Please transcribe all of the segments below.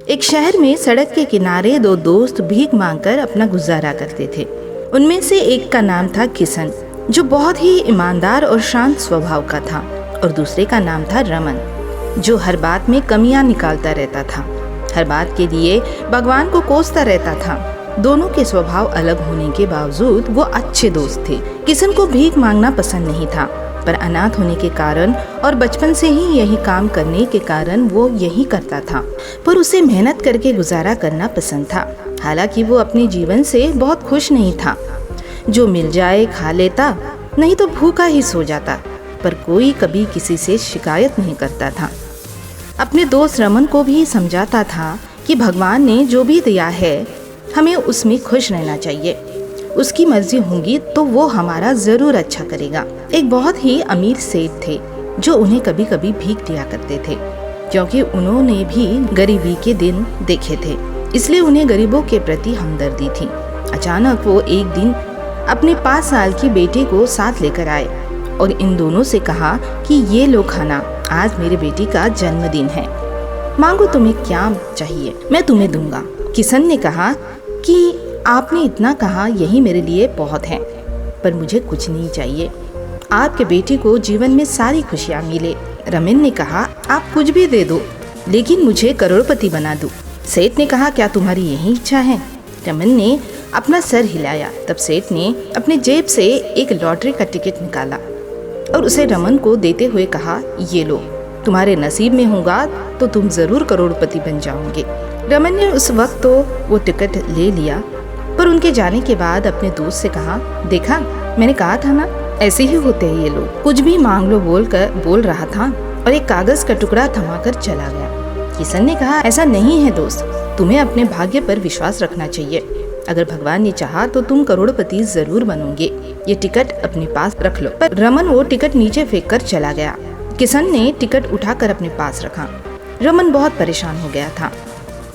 एक शहर में सड़क के किनारे दो दोस्त भीख मांगकर अपना गुजारा करते थे। उनमें से एक का नाम था किशन, जो बहुत ही ईमानदार और शांत स्वभाव का था, और दूसरे का नाम था रमन, जो हर बात में कमियां निकालता रहता था। हर बात के लिए भगवान को कोसता रहता था। दोनों के स्वभाव अलग होने के बावजूद वो अच्छे दोस्त थे। किशन को भीख मांगना पसंद नहीं था, पर अनाथ होने के कारण और बचपन से ही यही काम करने के कारण वो यही करता था। पर उसे मेहनत करके गुजारा करना पसंद था। हालांकि वो अपने जीवन से बहुत खुश नहीं था। जो मिल जाए खा लेता, नहीं तो भूखा ही सो जाता, पर कोई कभी किसी से शिकायत नहीं करता था। अपने दोस्त रमन को भी समझाता था कि भगवान ने जो भी दिया है हमें उसमें खुश रहना चाहिए। उसकी मर्जी होगी तो वो हमारा जरूर अच्छा करेगा। एक बहुत ही अमीर सेठ थे जो उन्हें कभी कभी भीख दिया करते थे, क्योंकि उन्होंने भी गरीबी के दिन देखे थे, इसलिए उन्हें गरीबों के प्रति हमदर्दी थी। अचानक वो एक दिन अपने 5 साल की बेटी को साथ लेकर आए और इन दोनों से कहा कि ये लो खाना, आज मेरी बेटी का जन्मदिन है, मांगो तुम्हें क्या चाहिए, मैं तुम्हें दूंगा। किशन ने कहा कि आपने इतना कहा यही मेरे लिए बहुत है, पर मुझे कुछ नहीं चाहिए, आपके बेटी को जीवन में सारी खुशियाँ मिले। रमन ने कहा आप कुछ भी दे दो, लेकिन मुझे करोड़पति बना दो। सेठ ने कहा क्या तुम्हारी यही इच्छा है? रमन ने अपना सर हिलाया। तब सेठ ने अपने जेब से एक लॉटरी का टिकट निकाला और उसे रमन को देते हुए कहा ये लो, तुम्हारे नसीब में होगा तो तुम जरूर करोड़पति बन जाओगे। रमन ने उस वक्त तो वो टिकट ले लिया, पर उनके जाने के बाद अपने दोस्त से कहा देखा, मैंने कहा था ना, ऐसे ही होते हैं ये लोग। कुछ भी मांग लो बोल रहा था और एक कागज का टुकड़ा थमाकर चला गया। किशन ने कहा ऐसा नहीं है दोस्त, तुम्हें अपने भाग्य पर विश्वास रखना चाहिए। अगर भगवान ने चाहा तो तुम करोड़पति जरूर बनोगे। ये टिकट अपने पास रख लो। पर रमन वो टिकट नीचे फेंक कर चला गया। किशन ने टिकट उठाकर अपने पास रखा। रमन बहुत परेशान हो गया था।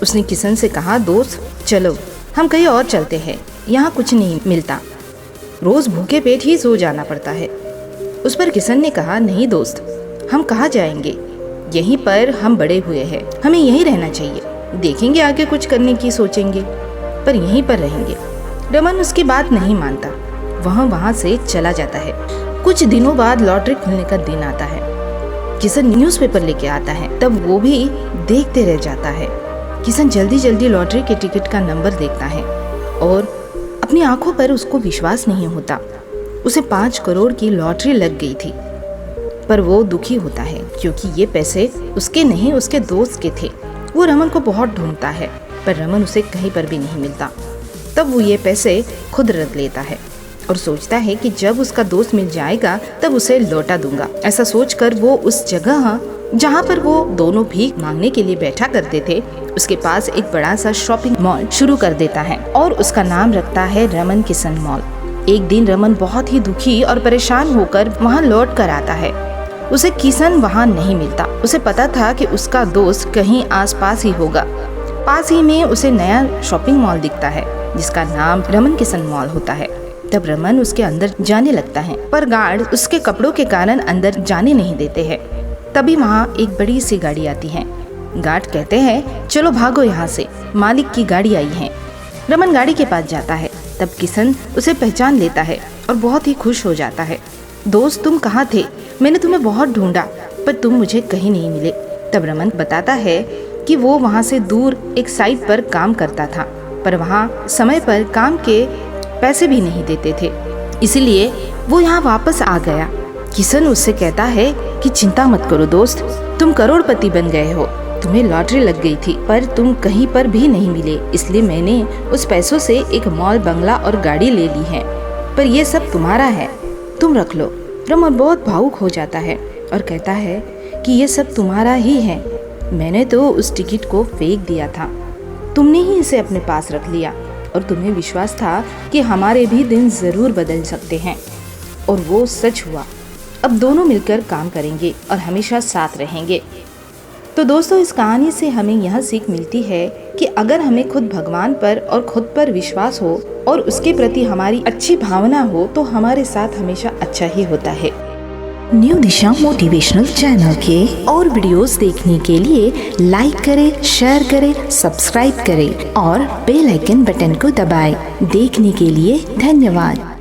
उसने किशन से कहा दोस्त चलो हम कहीं और चलते हैं, यहाँ कुछ नहीं मिलता, रोज भूखे पेट ही सो जाना पड़ता है। उस पर किशन ने कहा नहीं दोस्त, हम कहाँ जाएंगे, यहीं पर हम बड़े हुए हैं, हमें यहीं रहना चाहिए, देखेंगे आगे कुछ करने की सोचेंगे, पर यहीं पर रहेंगे। रमन उसकी बात नहीं मानता, वहाँ से चला जाता है। कुछ दिनों बाद लॉटरी खुलने का दिन आता है। किशन न्यूज़पेपर लेके आता है, तब वो भी देखते रह जाता है। किशन जल्दी जल्दी लॉटरी के टिकट का नंबर देखता है और अपनी आंखों पर उसको विश्वास नहीं होता। उसे 5 करोड़ की लॉटरी लग गई थी, पर वो दुखी होता है क्योंकि ये पैसे उसके नहीं उसके दोस्त के थे। वो रमन को बहुत ढूंढता है, पर रमन उसे कहीं पर भी नहीं मिलता। तब वो ये पैसे खुद रख लेता है और सोचता है कि जब उसका दोस्त मिल जाएगा तब उसे लौटा दूंगा। ऐसा सोचकर वो उस जगह जहाँ पर वो दोनों भीख मांगने के लिए बैठा करते थे, उसके पास एक बड़ा सा शॉपिंग मॉल शुरू कर देता है और उसका नाम रखता है रमन किशन मॉल। एक दिन रमन बहुत ही दुखी और परेशान होकर वहाँ लौट कर आता है। उसे किशन वहाँ नहीं मिलता। उसे पता था कि उसका दोस्त कहीं आसपास ही होगा। पास ही में उसे नया शॉपिंग मॉल दिखता है जिसका नाम रमन किशन मॉल होता है। तब रमन उसके अंदर जाने लगता है, पर गार्ड उसके कपड़ों के कारण अंदर जाने नहीं देते हैं। तभी वहाँ एक बड़ी सी गाड़ी आती है। गार्ड कहते हैं चलो भागो यहाँ से, मालिक की गाड़ी आई है। रमन गाड़ी के पास जाता है। तब किशन उसे पहचान लेता है और बहुत ही खुश हो जाता है। दोस्त तुम कहाँ थे, मैंने तुम्हें बहुत ढूंढा पर तुम मुझे कहीं नहीं मिले। तब रमन बताता है कि वो वहाँ से दूर एक साइट पर काम करता था, पर वहाँ समय पर काम के पैसे भी नहीं देते थे, इसलिए वो यहाँ वापस आ गया। किशन उससे कहता है कि चिंता मत करो दोस्त, तुम करोड़पति बन गए हो, तुम्हें लॉटरी लग गई थी पर तुम कहीं पर भी नहीं मिले, इसलिए मैंने उस पैसों से एक मॉल, बंगला और गाड़ी ले ली है, पर ये सब तुम्हारा है, तुम रख लो। रमन बहुत भावुक हो जाता है और कहता है कि ये सब तुम्हारा ही है, मैंने तो उस टिकट को फेंक दिया था, तुमने ही इसे अपने पास रख लिया और तुम्हें विश्वास था कि हमारे भी दिन जरूर बदल सकते हैं, और वो सच हुआ। अब दोनों मिलकर काम करेंगे और हमेशा साथ रहेंगे। तो दोस्तों इस कहानी से हमें यह सीख मिलती है कि अगर हमें खुद भगवान पर और खुद पर विश्वास हो और उसके प्रति हमारी अच्छी भावना हो तो हमारे साथ हमेशा अच्छा ही होता है। न्यू दिशा मोटिवेशनल चैनल के और वीडियोस देखने के लिए लाइक करें, शेयर करें, सब्सक्राइब करें और बेल आइकन बटन को दबाएं। देखने के लिए धन्यवाद।